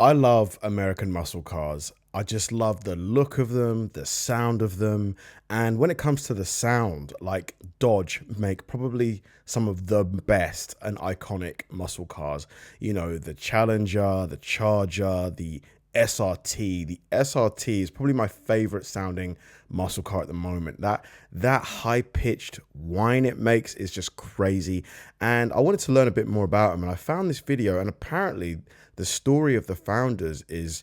I love American muscle cars. I just love the look of them, the sound of them. And when it comes to the sound, like Dodge make probably some of the best and iconic muscle cars. You know, the Challenger, the Charger, the SRT. The SRT is probably my favorite sounding muscle car at the moment. That high-pitched whine it makes is just crazy. And I wanted to learn a bit more about them, and I found this video, and apparently the story of the founders is,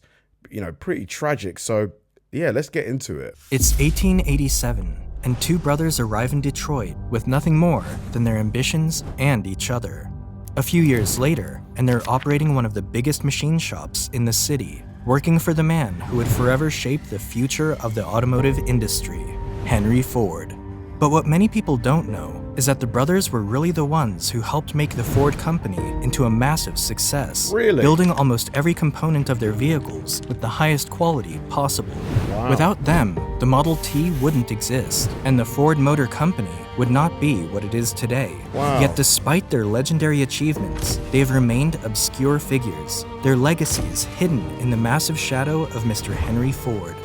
pretty tragic. So yeah, let's get into it. It's 1887, and two brothers arrive in Detroit with nothing more than their ambitions and each other. A few years later, and they're operating one of the biggest machine shops in the city, working for the man who would forever shape the future of the automotive industry, Henry Ford. But what many people don't know is that the brothers were really the ones who helped make the Ford company into a massive success, Really? building almost every component of their vehicles with the highest quality possible. Wow. Without them, the Model T wouldn't exist, and the Ford Motor Company would not be what it is today. Wow. Yet despite their legendary achievements, they've remained obscure figures, their legacies hidden in the massive shadow of Mr. Henry Ford.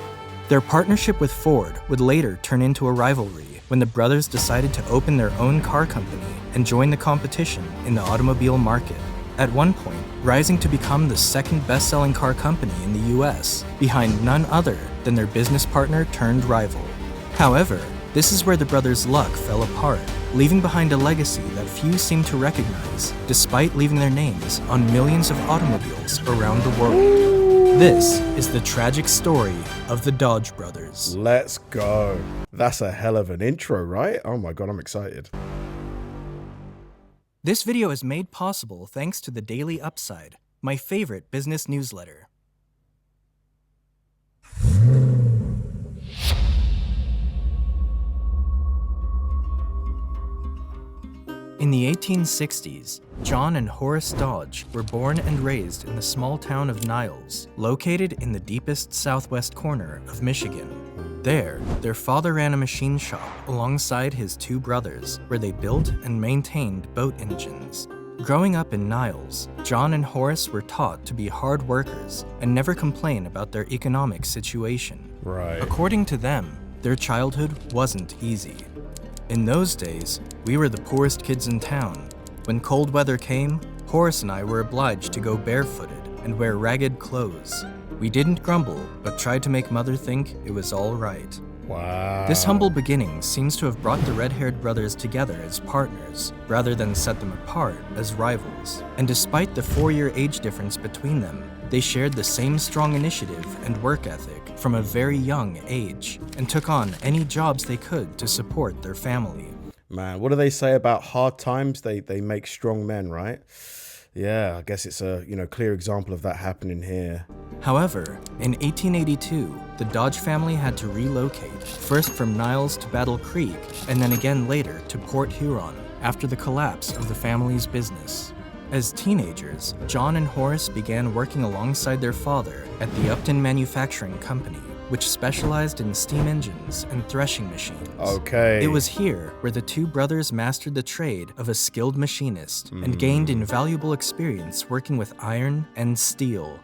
Their partnership with Ford would later turn into a rivalry when the brothers decided to open their own car company and join the competition in the automobile market. At one point, rising to become the second best-selling car company in the US, behind none other than their business partner turned rival. However, this is where the brothers' luck fell apart, leaving behind a legacy that few seem to recognize, despite leaving their names on millions of automobiles around the world. This is the tragic story of the Dodge brothers. Let's go. That's a hell of an intro, right? Oh my God, I'm excited. This video is made possible thanks to the Daily Upside, my favorite business newsletter. In the 1860s, John and Horace Dodge were born and raised in the small town of Niles, located in the deepest southwest corner of Michigan. There, their father ran a machine shop alongside his two brothers, where they built and maintained boat engines. Growing up in Niles, John and Horace were taught to be hard workers and never complain about their economic situation. Right. According to them, their childhood wasn't easy. In those days, we were the poorest kids in town. When cold weather came, Horace and I were obliged to go barefooted and wear ragged clothes. We didn't grumble, but tried to make Mother think it was all right. Wow. This humble beginning seems to have brought the red-haired brothers together as partners, rather than set them apart as rivals. And despite the 4-year age difference between them, they shared the same strong initiative and work ethic from a very young age, and took on any jobs they could to support their family. Man, what do they say about hard times? They make strong men, right? Yeah, I guess it's a clear example of that happening here. However, in 1882, the Dodge family had to relocate, first from Niles to Battle Creek, and then again later to Port Huron, after the collapse of the family's business. As teenagers, John and Horace began working alongside their father at the Upton Manufacturing Company, which specialized in steam engines and threshing machines. Okay. It was here where the two brothers mastered the trade of a skilled machinist and gained invaluable experience working with iron and steel.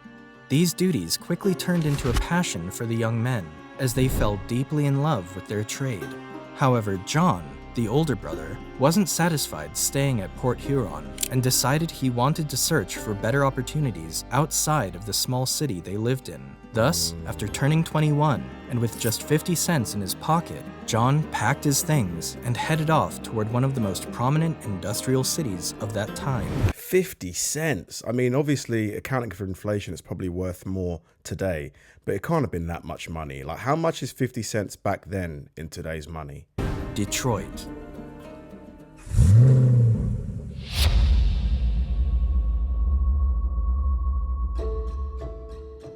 These duties quickly turned into a passion for the young men, as they fell deeply in love with their trade. However, John, the older brother, wasn't satisfied staying at Port Huron and decided he wanted to search for better opportunities outside of the small city they lived in. Thus, after turning 21 and with just 50 cents in his pocket, John packed his things and headed off toward one of the most prominent industrial cities of that time. 50 cents. I mean, obviously, accounting for inflation, it's probably worth more today, but it can't have been that much money. Like, how much is 50 cents back then in today's money? Detroit.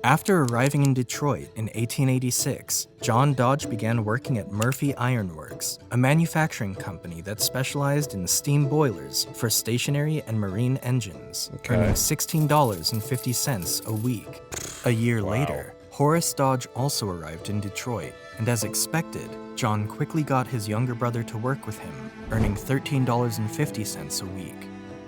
After arriving in Detroit in 1886, John Dodge began working at Murphy Iron Works, a manufacturing company that specialized in steam boilers for stationary and marine engines, earning $16.50 a week. A year later, Horace Dodge also arrived in Detroit, and as expected, John quickly got his younger brother to work with him, earning $13.50 a week.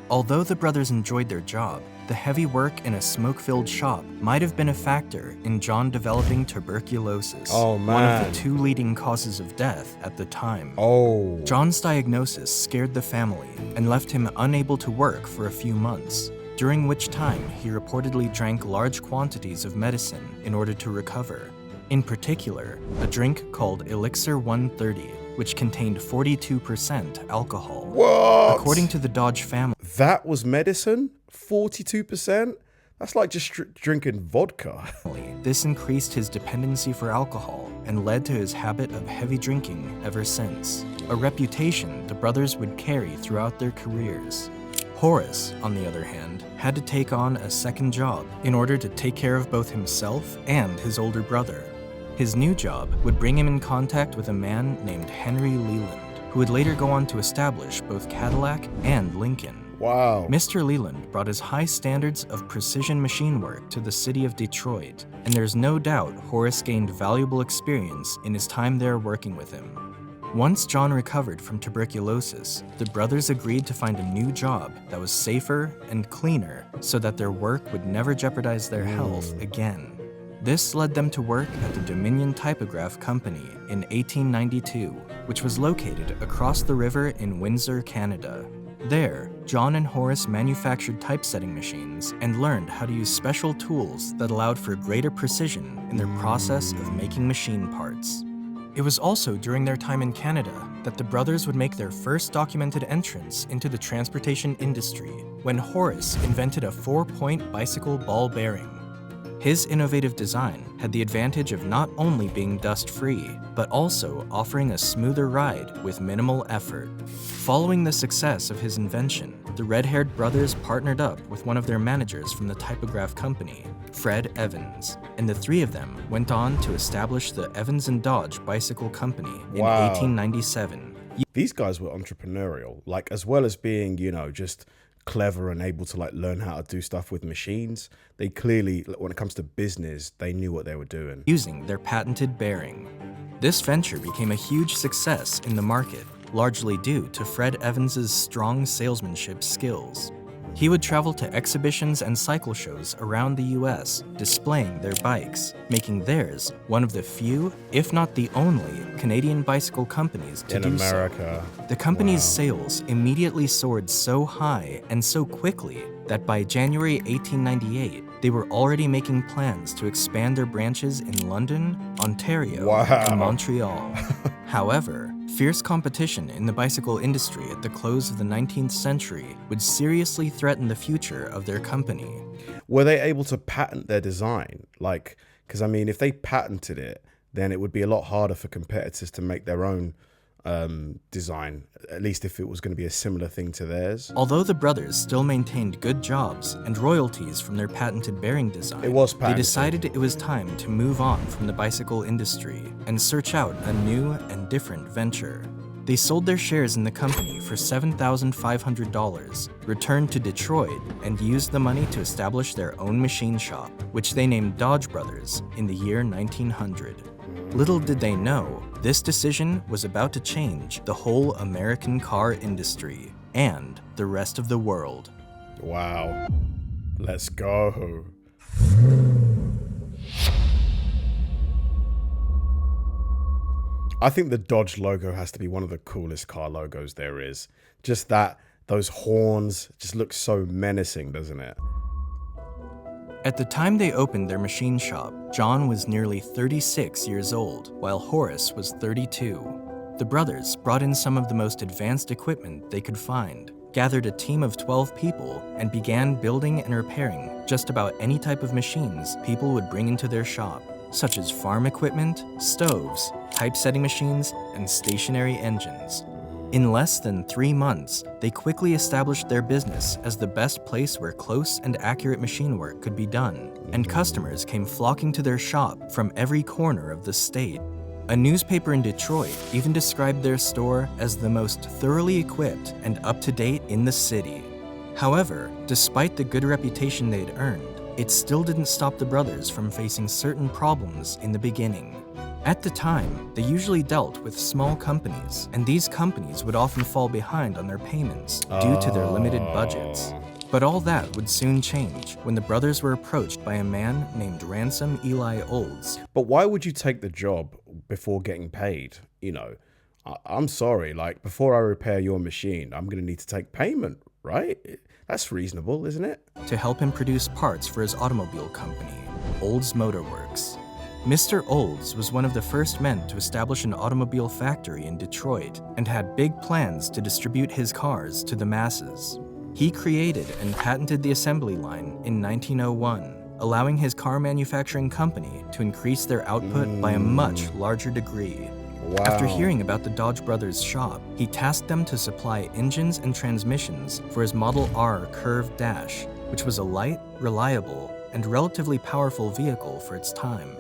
Although the brothers enjoyed their job, the heavy work in a smoke-filled shop might have been a factor in John developing tuberculosis, Oh, one man. of the 2 leading causes of death at the time. Oh. John's diagnosis scared the family and left him unable to work for a few months, during which time he reportedly drank large quantities of medicine in order to recover. In particular, a drink called Elixir 130, which contained 42% alcohol. What? According to the Dodge family, That was medicine? 42%? That's like just drinking vodka. this increased his dependency for alcohol and led to his habit of heavy drinking ever since, a reputation the brothers would carry throughout their careers. Horace, on the other hand, had to take on a second job in order to take care of both himself and his older brother. His new job would bring him in contact with a man named Henry Leland, who would later go on to establish both Cadillac and Lincoln. Wow. Mr. Leland brought his high standards of precision machine work to the city of Detroit, and there's no doubt Horace gained valuable experience in his time there working with him. Once John recovered from tuberculosis, the brothers agreed to find a new job that was safer and cleaner so that their work would never jeopardize their health again. This led them to work at the Dominion Typograph Company in 1892, which was located across the river in Windsor, Canada. There, John and Horace manufactured typesetting machines and learned how to use special tools that allowed for greater precision in their process of making machine parts. It was also during their time in Canada that the brothers would make their first documented entrance into the transportation industry when Horace invented a 4-point bicycle ball bearing. His innovative design had the advantage of not only being dust-free, but also offering a smoother ride with minimal effort. Following the success of his invention, the red-haired brothers partnered up with one of their managers from the typograph company, Fred Evans, and the 3 of them went on to establish the Evans & Dodge Bicycle Company in Wow. 1897. These guys were entrepreneurial, like, as well as being, just clever and able to like learn how to do stuff with machines. They clearly, when it comes to business, they knew what they were doing. Using their patented bearing. This venture became a huge success in the market, largely due to Fred Evans's strong salesmanship skills. He would travel to exhibitions and cycle shows around the US, displaying their bikes, making theirs one of the few, if not the only, Canadian bicycle companies to In do America. so. The company's Wow. sales immediately soared so high and so quickly that by January 1898, they were already making plans to expand their branches in London, Ontario, Wow. and Montreal. However, fierce competition in the bicycle industry at the close of the 19th century would seriously threaten the future of their company. Were they able to patent their design? Like, because I mean, if they patented it, then it would be a lot harder for competitors to make their own design, at least if it was going to be a similar thing to theirs. Although the brothers still maintained good jobs and royalties from their patented bearing design, It was they patented. decided it was time to move on from the bicycle industry and search out a new and different venture. They sold their shares in the company for $7,500, returned to Detroit, and used the money to establish their own machine shop, which they named Dodge Brothers in the year 1900. Little did they know, this decision was about to change the whole American car industry and the rest of the world. Wow. Let's go. I think the Dodge logo has to be one of the coolest car logos there is. Just that, those horns just look so menacing, doesn't it? At the time they opened their machine shop, John was nearly 36 years old, while Horace was 32. The brothers brought in some of the most advanced equipment they could find, gathered a team of 12 people, and began building and repairing just about any type of machines people would bring into their shop, such as farm equipment, stoves, typesetting machines, and stationary engines. In less than 3 months, they quickly established their business as the best place where close and accurate machine work could be done, and customers came flocking to their shop from every corner of the state. A newspaper in Detroit even described their store as the most thoroughly equipped and up-to-date in the city. However, despite the good reputation they'd earned, it still didn't stop the brothers from facing certain problems in the beginning. At the time, they usually dealt with small companies, and these companies would often fall behind on their payments due to their limited budgets. But all that would soon change when the brothers were approached by a man named Ransom Eli Olds. But why would you take the job before getting paid? I'm sorry, like, before I repair your machine, I'm going to need to take payment, right? That's reasonable, isn't it? To help him produce parts for his automobile company, Olds Motor Works. Mr. Olds was one of the first men to establish an automobile factory in Detroit and had big plans to distribute his cars to the masses. He created and patented the assembly line in 1901, allowing his car manufacturing company to increase their output by a much larger degree. Wow. After hearing about the Dodge brothers' shop, he tasked them to supply engines and transmissions for his Model R Curved Dash, which was a light, reliable, and relatively powerful vehicle for its time.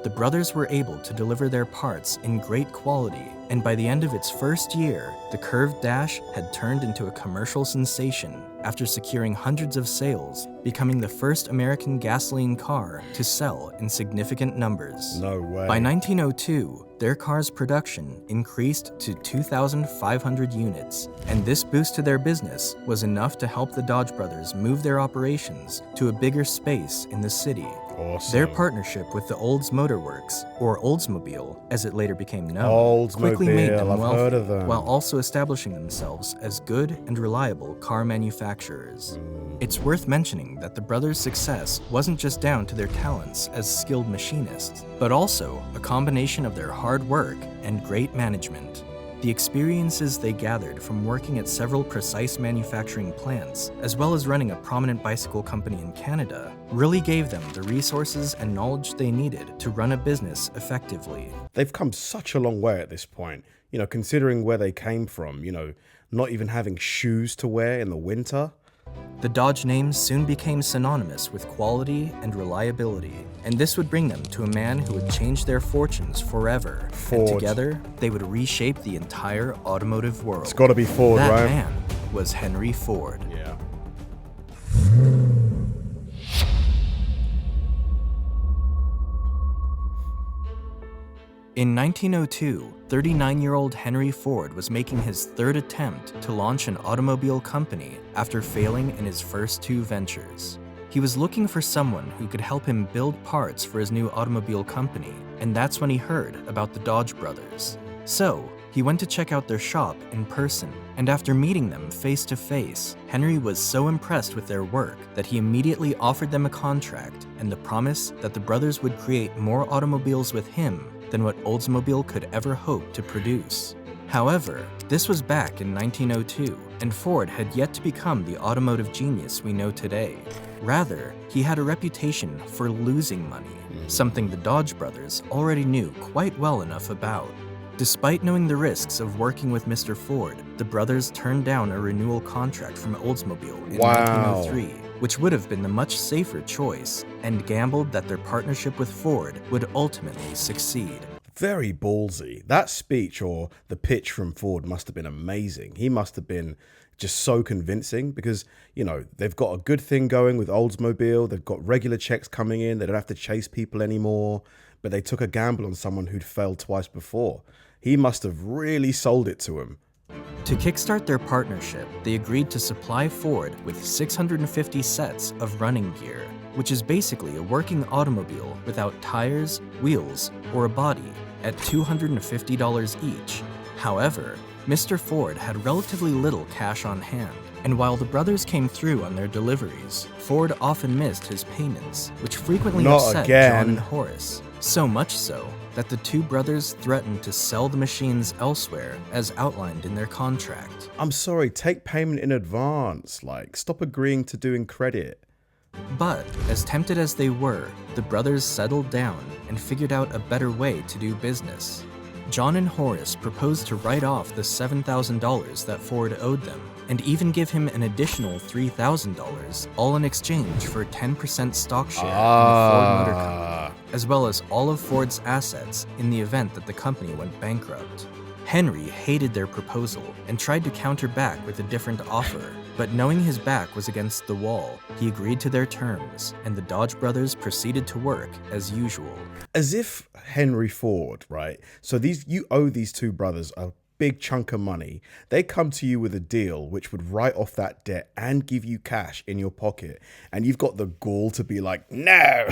The brothers were able to deliver their parts in great quality, and by the end of its first year, the Curved Dash had turned into a commercial sensation after securing hundreds of sales, becoming the first American gasoline car to sell in significant numbers. No way. By 1902, their car's production increased to 2,500 units, and this boost to their business was enough to help the Dodge brothers move their operations to a bigger space in the city. Awesome. Their partnership with the Olds Motor Works, or Oldsmobile as it later became known, quickly made them wealthy, while also establishing themselves as good and reliable car manufacturers. It's worth mentioning that the brothers' success wasn't just down to their talents as skilled machinists, but also a combination of their hard work and great management. The experiences they gathered from working at several precise manufacturing plants, as well as running a prominent bicycle company in Canada, really gave them the resources and knowledge they needed to run a business effectively. They've come such a long way at this point, considering where they came from, not even having shoes to wear in the winter. The Dodge name soon became synonymous with quality and reliability, and this would bring them to a man who would change their fortunes forever. Ford. And together, they would reshape the entire automotive world. It's got to be Ford, that right? That man was Henry Ford. Yeah. In 1902, 39-year-old Henry Ford was making his third attempt to launch an automobile company after failing in his first two ventures. He was looking for someone who could help him build parts for his new automobile company, and that's when he heard about the Dodge brothers. So, he went to check out their shop in person, and after meeting them face to face, Henry was so impressed with their work that he immediately offered them a contract and the promise that the brothers would create more automobiles with him than what Oldsmobile could ever hope to produce. However, this was back in 1902, and Ford had yet to become the automotive genius we know today. Rather, he had a reputation for losing money, something the Dodge brothers already knew quite well enough about. Despite knowing the risks of working with Mr. Ford, the brothers turned down a renewal contract from Oldsmobile in 1903, which would have been the much safer choice, and gambled that their partnership with Ford would ultimately succeed. Very ballsy. That speech or the pitch from Ford must have been amazing. He must have been just so convincing because, they've got a good thing going with Oldsmobile. They've got regular checks coming in. They don't have to chase people anymore. But they took a gamble on someone who'd failed twice before. He must have really sold it to him. To kickstart their partnership, they agreed to supply Ford with 650 sets of running gear, which is basically a working automobile without tires, wheels, or a body, at $250 each. However, Mr. Ford had relatively little cash on hand, and while the brothers came through on their deliveries, Ford often missed his payments, which frequently upset John and Horace. So much so that the two brothers threatened to sell the machines elsewhere as outlined in their contract. I'm sorry, take payment in advance. Stop agreeing to doing credit. But, as tempted as they were, the brothers settled down and figured out a better way to do business. John and Horace proposed to write off the $7,000 that Ford owed them, and even give him an additional $3,000, all in exchange for a 10% stock share in the Ford Motor Company, as well as all of Ford's assets in the event that the company went bankrupt. Henry hated their proposal and tried to counter back with a different offer, But knowing his back was against the wall, he agreed to their terms, and the Dodge brothers proceeded to work as usual. As if Henry Ford, right? So you owe these two brothers a big chunk of money. They come to you with a deal which would write off that debt and give you cash in your pocket. And you've got the gall to be like, no.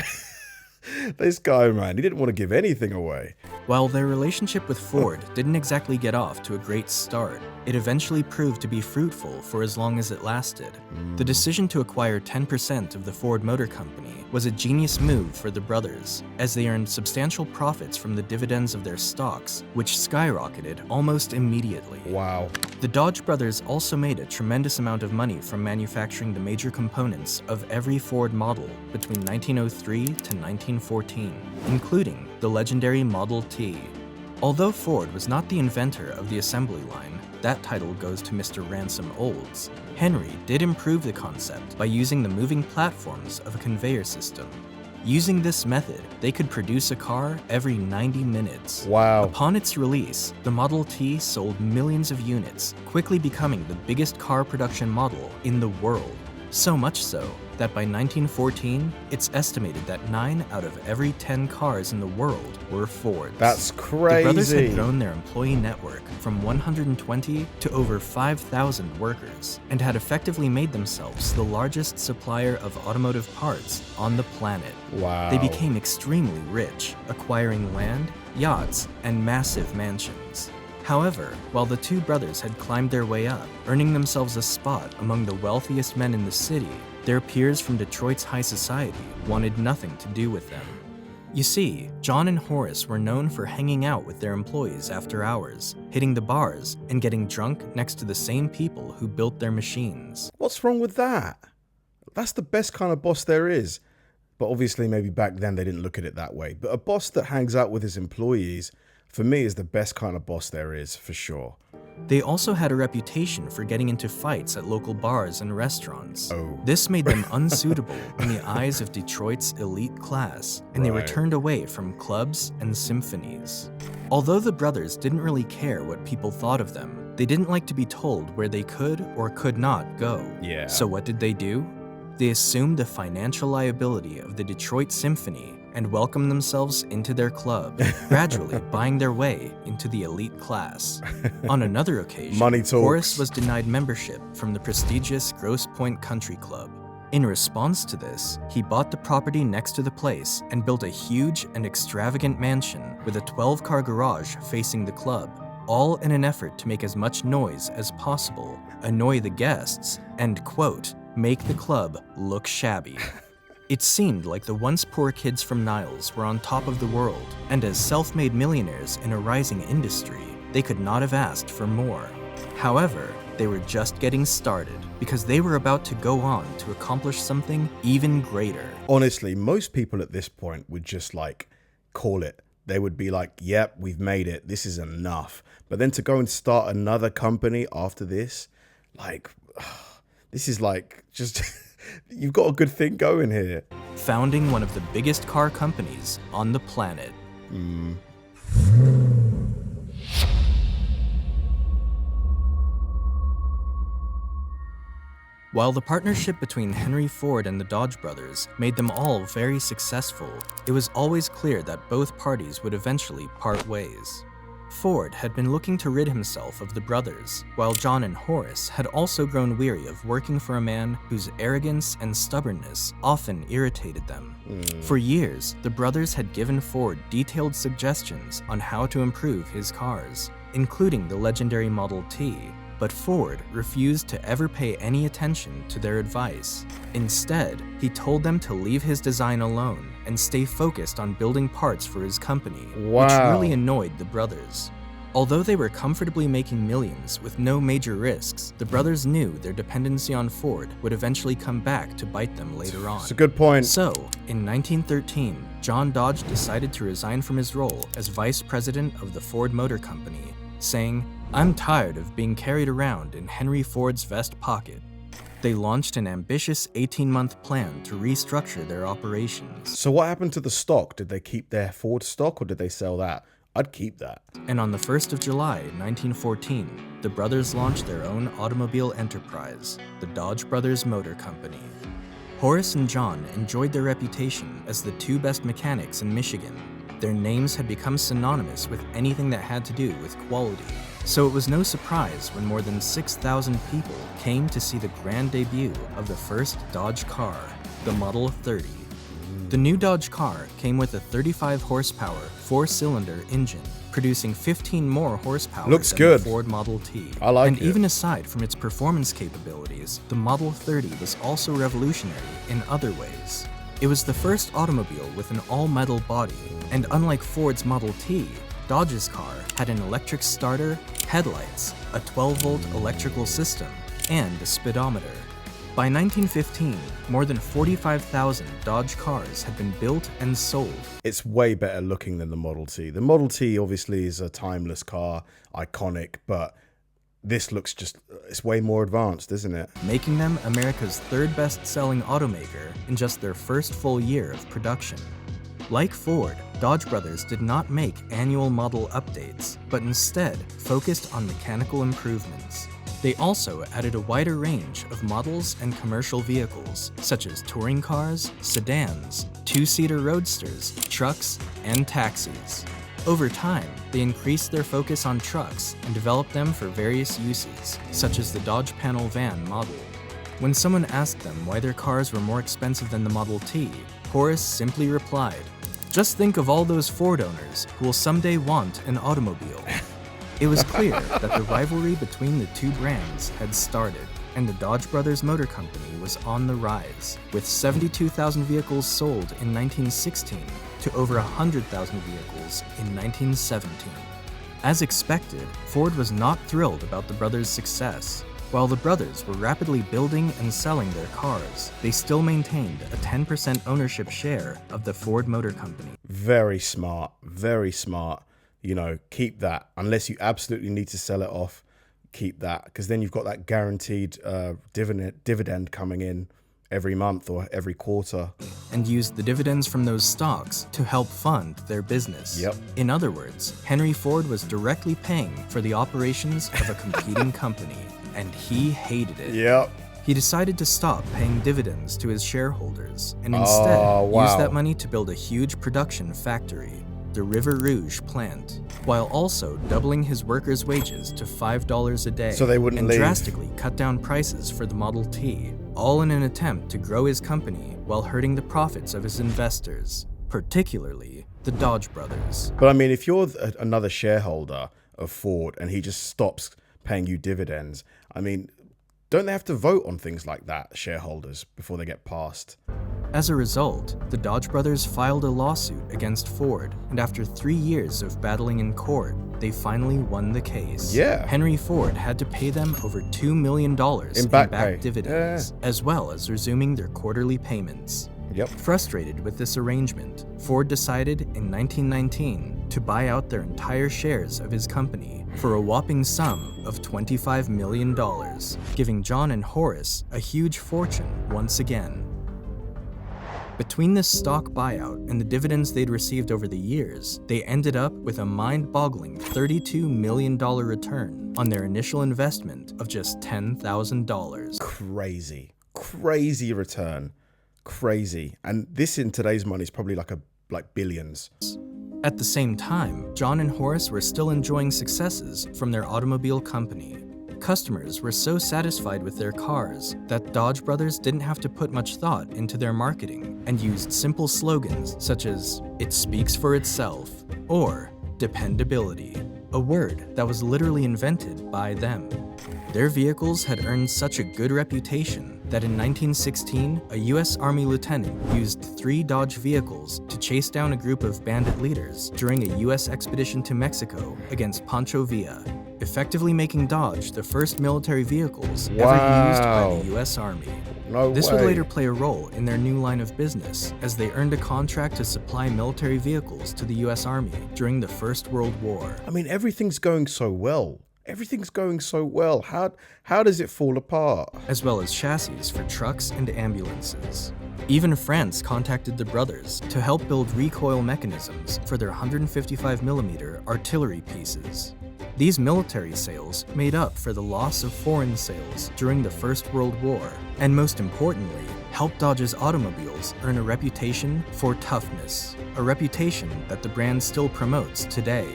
This guy, man, he didn't want to give anything away. While their relationship with Ford didn't exactly get off to a great start, it eventually proved to be fruitful for as long as it lasted. The decision to acquire 10% of the Ford Motor Company was a genius move for the brothers, as they earned substantial profits from the dividends of their stocks, which skyrocketed almost immediately. Wow. The Dodge brothers also made a tremendous amount of money from manufacturing the major components of every Ford model between 1903 to 1914, including the legendary Model T. Although Ford was not the inventor of the assembly line, that title goes to Mr. Ransom Olds, Henry did improve the concept by using the moving platforms of a conveyor system. Using this method, they could produce a car every 90 minutes. Wow. Upon its release, the Model T sold millions of units, quickly becoming the biggest car production model in the world. So much so that by 1914, it's estimated that 9 out of every 10 cars in the world were Fords. That's crazy. The brothers had grown their employee network from 120 to over 5,000 workers, and had effectively made themselves the largest supplier of automotive parts on the planet. Wow. They became extremely rich, acquiring land, yachts, and massive mansions. However, while the two brothers had climbed their way up, earning themselves a spot among the wealthiest men in the city, their peers from Detroit's high society wanted nothing to do with them. You see, John and Horace were known for hanging out with their employees after hours, hitting the bars, and getting drunk next to the same people who built their machines. What's wrong with that? That's the best kind of boss there is. But obviously, maybe back then they didn't look at it that way. But a boss that hangs out with his employees, for me, is the best kind of boss there is, for sure. They also had a reputation for getting into fights at local bars and restaurants. Oh. This made them unsuitable in the eyes of Detroit's elite class, and they were Right. turned away from clubs and symphonies. Although the brothers didn't really care what people thought of them, they didn't like to be told where they could or could not go. Yeah. So what did they do? They assumed the financial liability of the Detroit Symphony and welcomed themselves into their club, gradually buying their way into the elite class. On another occasion, Money talks. Horace was denied membership from the prestigious Grosse Pointe Country Club. In response to this, he bought the property next to the place and built a huge and extravagant mansion with a 12-car garage facing the club, all in an effort to make as much noise as possible, annoy the guests, and, quote, make the club look shabby. It seemed like the once poor kids from Niles were on top of the world, and as self-made millionaires in a rising industry, they could not have asked for more. However, they were just getting started, because they were about to go on to accomplish something even greater. Honestly, most people at this point would just call it. They would be like, yep, we've made it. This is enough. But then to go and start another company after this, this is just, you've got a good thing going here. Founding one of the biggest car companies on the planet. While the partnership between Henry Ford and the Dodge brothers made them all very successful, it was always clear that both parties would eventually part ways. Ford had been looking to rid himself of the brothers, while John and Horace had also grown weary of working for a man whose arrogance and stubbornness often irritated them. For years, the brothers had given Ford detailed suggestions on how to improve his cars, including the legendary Model T, but Ford refused to ever pay any attention to their advice. Instead, he told them to leave his design alone and stay focused on building parts for his company, which Wow. really annoyed the brothers. Although they were comfortably making millions with no major risks, the brothers knew their dependency on Ford would eventually come back to bite them later on. It's a good point. So, in 1913, John Dodge decided to resign from his role as vice president of the Ford Motor Company, saying, "I'm tired of being carried around in Henry Ford's vest pocket." They launched an ambitious 18-month plan to restructure their operations. So what happened to the stock? Did they keep their Ford stock or did they sell that? I'd keep that. And on the 1st of July, 1914, the brothers launched their own automobile enterprise, the Dodge Brothers Motor Company. Horace and John enjoyed their reputation as the two best mechanics in Michigan. Their names had become synonymous with anything that had to do with quality. So it was no surprise when more than 6,000 people came to see the grand debut of the first Dodge car, the Model 30. The new Dodge car came with a 35 horsepower, 4-cylinder engine, producing 15 more horsepower Looks than good. the Ford Model T. I like and it. even aside from its performance capabilities, the Model 30 was also revolutionary in other ways. It was the first automobile with an all-metal body, and unlike Ford's Model T, Dodge's car had an electric starter, headlights, a 12-volt electrical system, and a speedometer. By 1915, more than 45,000 Dodge cars had been built and sold. It's way better looking than the Model T. The Model T obviously is a timeless car, iconic, but this looks it's way more advanced, isn't it? Making them America's third best-selling automaker in just their first full year of production. Like Ford, Dodge Brothers did not make annual model updates, but instead focused on mechanical improvements. They also added a wider range of models and commercial vehicles, such as touring cars, sedans, two-seater roadsters, trucks, and taxis. Over time, they increased their focus on trucks and developed them for various uses, such as the Dodge panel van model. When someone asked them why their cars were more expensive than the Model T, Horace simply replied, "Just think of all those Ford owners who will someday want an automobile." It was clear that the rivalry between the two brands had started, and the Dodge Brothers Motor Company was on the rise, with 72,000 vehicles sold in 1916 to over 100,000 vehicles in 1917. As expected, Ford was not thrilled about the brothers' success. While the brothers were rapidly building and selling their cars, they still maintained a 10% ownership share of the Ford Motor Company. Very smart, very smart. You know, keep that. Unless you absolutely need to sell it off, keep that. Because then you've got that guaranteed dividend coming in every month or every quarter. And used the dividends from those stocks to help fund their business. Yep. In other words, Henry Ford was directly paying for the operations of a competing company, and he hated it. Yep. He decided to stop paying dividends to his shareholders and instead use that money to build a huge production factory, the River Rouge plant, while also doubling his workers' wages to $5 a day, So they wouldn't and leave. drastically cut down prices for the Model T, all in an attempt to grow his company while hurting the profits of his investors, particularly the Dodge brothers. But I mean, if you're another shareholder of Ford and he just stops paying you dividends, I mean, don't they have to vote on things like that, shareholders, before they get passed? As a result, the Dodge brothers filed a lawsuit against Ford, and after 3 years of battling in court, they finally won the case. Yeah. Henry Ford had to pay them over $2 million in back back pay. dividends, as well as resuming their quarterly payments. Yep. Frustrated with this arrangement, Ford decided in 1919 to buy out their entire shares of his company for a whopping sum of $25 million, giving John and Horace a huge fortune once again. Between this stock buyout and the dividends they'd received over the years, they ended up with a mind-boggling $32 million return on their initial investment of just $10,000. Crazy return. Crazy. And this in today's money is probably like billions. At the same time, John and Horace were still enjoying successes from their automobile company. Customers were so satisfied with their cars that Dodge Brothers didn't have to put much thought into their marketing and used simple slogans such as "It speaks for itself" or "dependability," a word that was literally invented by them. Their vehicles had earned such a good reputation that in 1916, a U.S. Army lieutenant used 3 Dodge vehicles to chase down a group of bandit leaders during a U.S. expedition to Mexico against Pancho Villa, effectively making Dodge the first military vehicles ever used by the U.S. Army. No This way. would later play a role in their new line of business, as they earned a contract to supply military vehicles to the U.S. Army during the First World War. I mean, everything's going so well. How does it fall apart? As well as chassis for trucks and ambulances. Even France contacted the brothers to help build recoil mechanisms for their 155mm artillery pieces. These military sales made up for the loss of foreign sales during the First World War, and most importantly, helped Dodge's automobiles earn a reputation for toughness, a reputation that the brand still promotes today.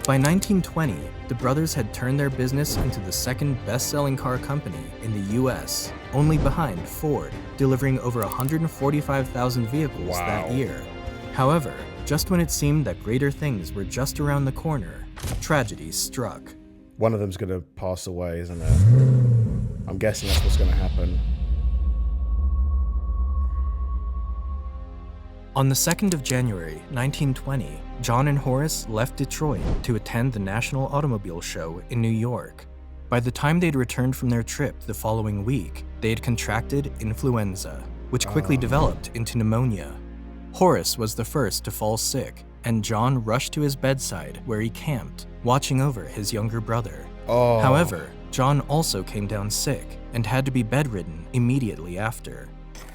By 1920, the brothers had turned their business into the second best-selling car company in the US, only behind Ford, delivering over 145,000 vehicles that year. However, just when it seemed that greater things were just around the corner, tragedy struck. One of them's going to pass away, isn't it? I'm guessing that's what's going to happen. On the 2nd of January, 1920, John and Horace left Detroit to attend the National Automobile Show in New York. By the time they'd returned from their trip the following week, they had contracted influenza, which quickly developed into pneumonia. Horace was the first to fall sick, and John rushed to his bedside where he camped, watching over his younger brother. However, John also came down sick and had to be bedridden immediately after.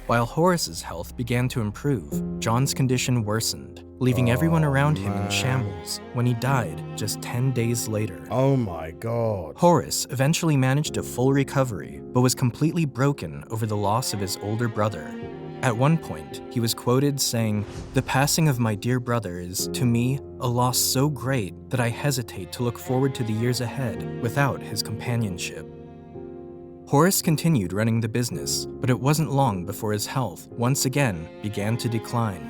While Horace's health began to improve, John's condition worsened, leaving everyone around him in shambles when he died just 10 days later. Oh my God. Horace eventually managed a full recovery, but was completely broken over the loss of his older brother. At one point, he was quoted saying, "The passing of my dear brother is, to me, a loss so great that I hesitate to look forward to the years ahead without his companionship." Horace continued running the business, but it wasn't long before his health once again began to decline.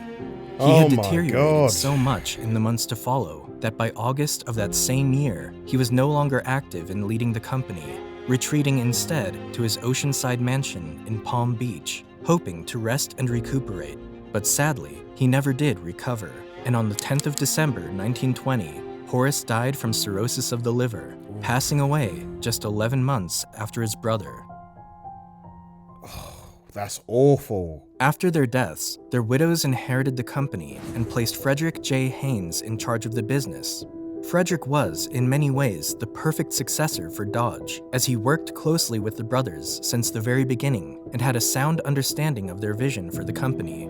He had deteriorated so much in the months to follow that by August of that same year, he was no longer active in leading the company, retreating instead to his oceanside mansion in Palm Beach, hoping to rest and recuperate. But sadly, he never did recover, and on the 10th of December 1920, Horace died from cirrhosis of the liver, passing away just 11 months after his brother. That's awful. After their deaths, their widows inherited the company and placed Frederick J. Haynes in charge of the business. Frederick was, in many ways, the perfect successor for Dodge, as he worked closely with the brothers since the very beginning and had a sound understanding of their vision for the company.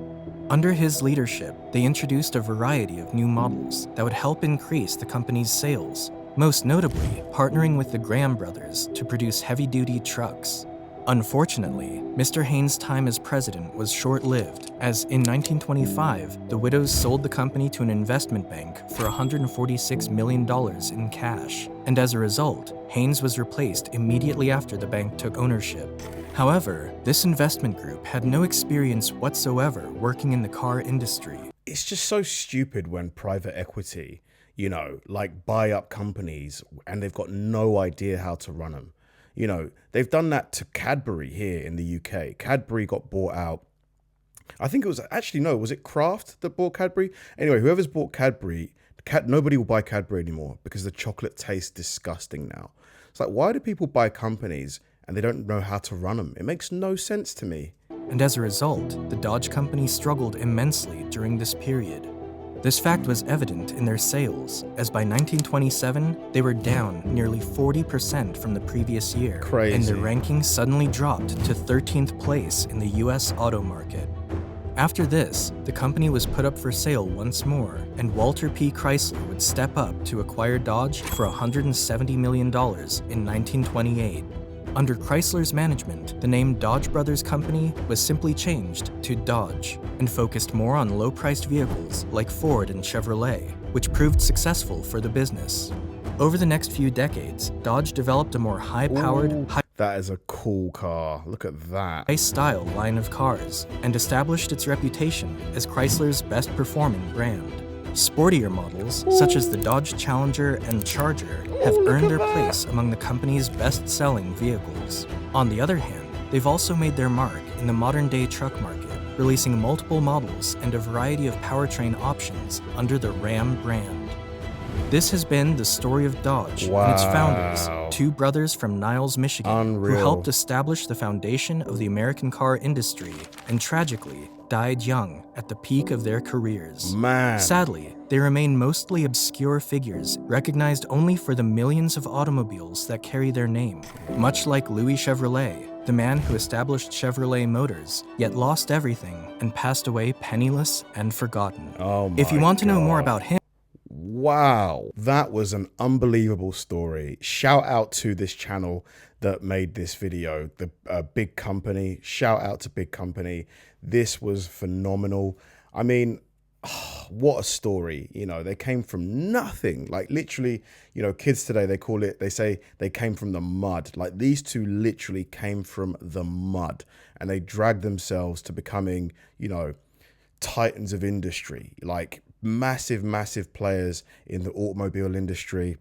Under his leadership, they introduced a variety of new models that would help increase the company's sales, most notably partnering with the Graham brothers to produce heavy-duty trucks. Unfortunately, Mr. Haynes' time as president was short-lived, as in 1925, the widows sold the company to an investment bank for $146 million in cash, and as a result, Haynes was replaced immediately after the bank took ownership. However, this investment group had no experience whatsoever working in the car industry. It's just so stupid when private equity, like buy up companies and they've got no idea how to run them. They've done that to Cadbury here in the UK. Cadbury got bought out. I think it was was it Kraft that bought Cadbury? Anyway, whoever's bought Cadbury, nobody will buy Cadbury anymore because the chocolate tastes disgusting now. It's like, why do people buy companies and they don't know how to run them? It makes no sense to me. And as a result, the Dodge company struggled immensely during this period. This fact was evident in their sales, as by 1927, they were down nearly 40% from the previous year. Crazy. And their ranking suddenly dropped to 13th place in the US auto market. After this, the company was put up for sale once more, and Walter P. Chrysler would step up to acquire Dodge for $170 million in 1928. Under Chrysler's management, the name Dodge Brothers Company was simply changed to Dodge and focused more on low-priced vehicles like Ford and Chevrolet, which proved successful for the business. Over the next few decades, Dodge developed a more high-powered, that is a cool car. Look at that. high-style line of cars and established its reputation as Chrysler's best-performing brand. Sportier models, such as the Dodge Challenger and Charger, have earned their place among the company's best-selling vehicles. On the other hand, they've also made their mark in the modern-day truck market, releasing multiple models and a variety of powertrain options under the Ram brand. This has been the story of Dodge and its founders, two brothers from Niles, Michigan, who helped establish the foundation of the American car industry and tragically died young at the peak of their careers. Man. Sadly, they remain mostly obscure figures, recognized only for the millions of automobiles that carry their name. Much like Louis Chevrolet, the man who established Chevrolet Motors, yet lost everything and passed away penniless and forgotten. Oh my If you want to know more God. about him, Wow, that was an unbelievable story. Shout out to this channel that made this video, the Big Company. Shout out to Big Company. This was phenomenal. I mean, what a story. You know, they came from nothing. Like literally, you know, kids today, they say they came from the mud. Like these two literally came from the mud, and they dragged themselves to becoming, you know, titans of industry, like massive players in the automobile industry.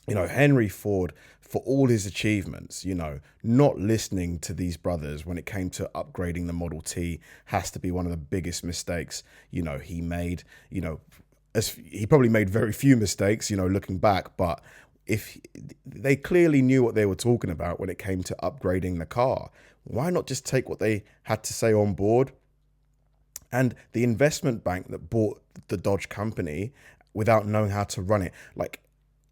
You know, Henry Ford, for all his achievements, you know, not listening to these brothers when it came to upgrading the Model T has to be one of the biggest mistakes, you know, he made. You know, as he probably made very few mistakes, you know, looking back, but if they clearly knew what they were talking about when it came to upgrading the car, why not just take what they had to say on board? And the investment bank that bought the Dodge company without knowing how to run it, like,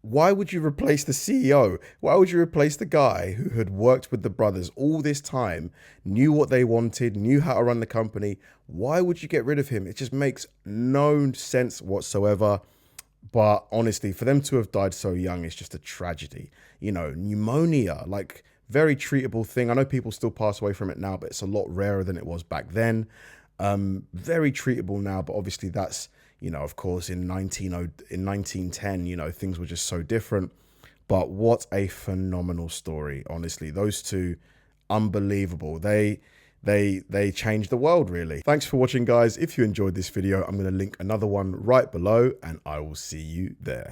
why would you replace the CEO? Why would you replace the guy who had worked with the brothers all this time, knew what they wanted, knew how to run the company? Why would you get rid of him? It just makes no sense whatsoever. But honestly, for them to have died so young is just a tragedy. You know, pneumonia, like very treatable thing. I know people still pass away from it now, but it's a lot rarer than it was back then. Very treatable now, but obviously that's, you know, of course in 1910, you know, things were just so different. But what a phenomenal story, honestly. Those two, unbelievable. They changed the world, really. Thanks for watching, guys. If you enjoyed this video, I'm going to link another one right below, and I will see you there.